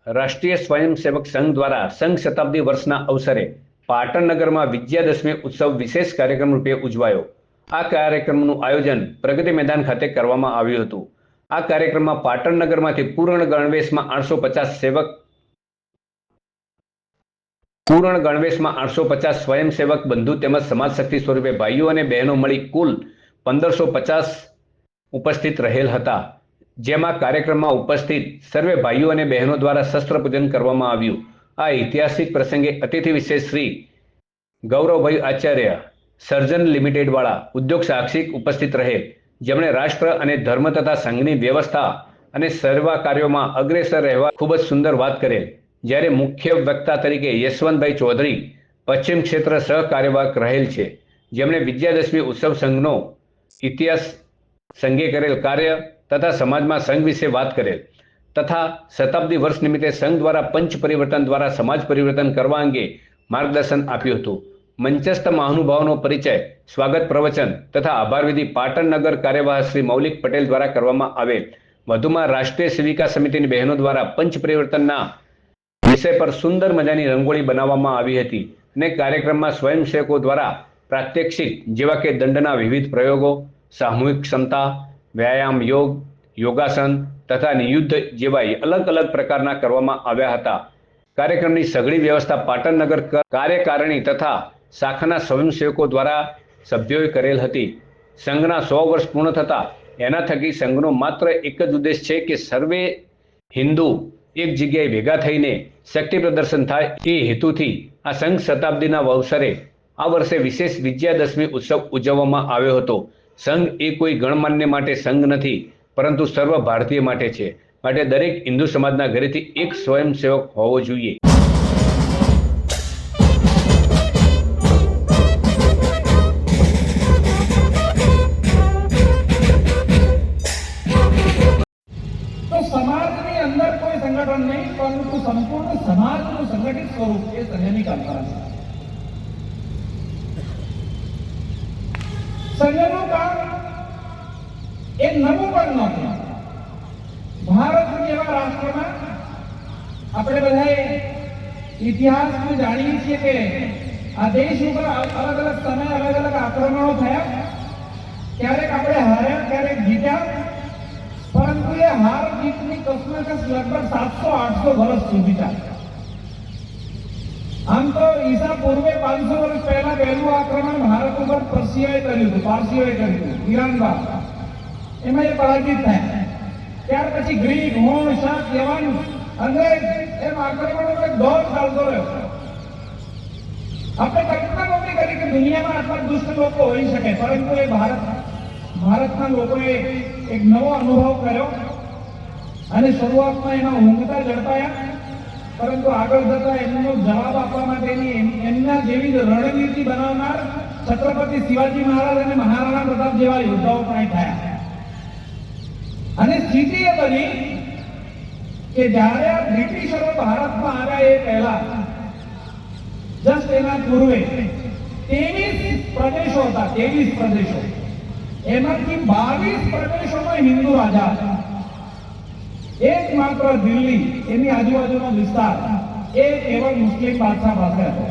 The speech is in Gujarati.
રાષ્ટ્રીય સ્વયંસેવક સંઘ દ્વારા સંઘ શતાબ્દી વર્ષના અવસરે પાટણ નગરમાં વિજયાદશમી ઉત્સવ વિશેષ કાર્યક્રમ રૂપે ઉજવાયો. આ કાર્યક્રમનું આયોજન પ્રગતિ મેદાન ખાતે કરવામાં આવ્યું હતું. આ કાર્યક્રમમાં પાટણ નગરમાંથી પૂર્ણ ગણવેશમાં 850 સ્વયંસેવક બંધુ તેમજ સમાજ શક્તિ સ્વરૂપે ભાઈઓ અને બહેનો મળી કુલ 1550 ઉપસ્થિત રહેલ હતા. જેમાં કાર્યક્રમમાં ઉપસ્થિત સર્વે ભાઈઓ અને બહેનો દ્વારા શસ્ત્ર પૂજન કરવામાં આવ્યું. આ ઐતિહાસિક પ્રસંગે અતિથિ વિશેષ શ્રી ગૌરવભાઈ આચાર્ય સર્જન લિમિટેડ વાળા ઉદ્યોગ સાહસિક ઉપસ્થિત રહેલ, જેમણે રાષ્ટ્ર અને ધર્મ તથા સંઘની વ્યવસ્થા અને સેવા કાર્યોમાં અગ્રેસર રહેવા ખૂબ જ સુંદર વાત કરેલ. જ્યારે મુખ્ય વક્તા તરીકે યશવંતભાઈ ચૌધરી પશ્ચિમ ક્ષેત્ર સહકાર્યવાહક રહેલ છે, જેમણે વિજયાદશમી ઉત્સવ સંઘનો ઇતિહાસ, સંઘે કરેલ કાર્ય તથા સમાજમાં સંઘ વિશે વાત કરેલ તથા શતાબ્દી વર્ષ નિમિત્તે સંઘ દ્વારા પંચ પરિવર્તન દ્વારા સમાજ પરિવર્તન કરવા અંગે માર્ગદર્શન આપ્યું હતું. મંચસ્થ મહાનુભાવોનો પરિચય, સ્વાગત પ્રવચન તથા આભાર વિધિ પાટણ નગર કાર્યવાહ શ્રી મૌલિક પટેલ દ્વારા કરવામાં આવેલ. વધુમાં રાષ્ટ્રીય સેવિકા સમિતિની બહેનો દ્વારા પંચ પરિવર્તનના વિષય પર સુંદર મજાની રંગોળી બનાવવામાં આવી હતી અને કાર્યક્રમમાં સ્વયંસેવકો દ્વારા પ્રાત્યક્ષિક જેવા કે દંડના વિવિધ પ્રયોગો, સામૂહિક ક્ષમતા, વ્યાયામ, યોગ, યોગાસન તથા નિયુદ્ધ જેવા અલગ અલગ પ્રકારના કરવામાં આવ્યા હતા. કાર્યક્રમની સઘળી વ્યવસ્થા પાટણ નગર કાર્યકારિણી તથા શાખાના સ્વયંસેવકો દ્વારા સભ્યોએ કરેલ હતી. સંઘના 100 વર્ષ પૂર્ણ થતા એના થકી સંઘનો માત્ર એક જ ઉદ્દેશ છે કે સર્વે હિન્દુ એક જગ્યાએ ભેગા થઈને શક્તિ પ્રદર્શન થાય. એ હેતુથી આ સંઘ શતાબ્દીના અવસરે આ વર્ષે વિશેષ વિજયાદશમી ઉત્સવ ઉજવવામાં આવ્યો હતો. સંઘ એ કોઈ ગણમાન્ય માટે સંઘ નથી, પરંતુ સર્વ ભારતીય માટે છે. માટે દરેક હિન્દુ સમાજના ઘરેથી એક સ્વયંસેવક હોવો જોઈએ. તો સમાજની અંદર કોઈ સંગઠન નહીં, પરંતુ સંપૂર્ણ સમાજનું સંગઠિત સ્વરૂપ એ સંઘની કલ્પના છે. સંઘનું કામ એ નવું પણ નથી. ભારત જેવા રાષ્ટ્રમાં આપણે બધાએ ઇતિહાસમાં જાણીએ છીએ કે આ દેશ ઉપર અલગ અલગ સમય અલગ અલગ આક્રમણો થયા. ક્યારેક આપણે હાર્યા, ક્યારેક જીત્યા, પરંતુ એ હાર જીતની કસમકસ લગભગ 700-800 વર્ષ સુધી ચાલી. આમ તો ઈસા પૂર્વે 500 વર્ષ પહેલા પહેલું આક્રમણ ભારત ઉપર પારસીઓએ કર્યું હતું, ઈરાનવાદ. એમાં એ પરાજિત થયા. ત્યાર પછી ગ્રીક, હોણ, શાક, યવન, અંગ્રેજ એમ આક્રમણો દોર ચાલતો રહ્યો. આપણે કલ્પના નહોતી કરી કે દુનિયામાં આટલા દુષ્ટ લોકો હોઈ શકે, પરંતુ એ ભારતના લોકોએ એક નવો અનુભવ કર્યો અને શરૂઆતમાં એમાં ઊંઘતા ઝડપાયા, પરંતુ આગળ જતા એમનો જવાબ આપવા માટેની એમના જેવી રણનીતિ બનાવનાર છત્રપતિ શિવાજી મહારાજ અને મહારાણા પ્રતાપ જેવા યોદ્ધાઓ પણ થયા. અને સ્થિતિ એ બની કે જ્યારે આ બ્રિટિશરો ભારતમાં આવ્યા એ પહેલા જસ્ટ એના પૂર્વે 23 પ્રદેશો હતા. 23 પ્રદેશો, એમાંથી 22 પ્રદેશોમાં હિન્દુ રાજા હતા. એકમાત્ર દિલ્હી, એની આજુબાજુનો વિસ્તાર એ કેવળ મુસ્લિમ બાદશાહ પાસે હતો.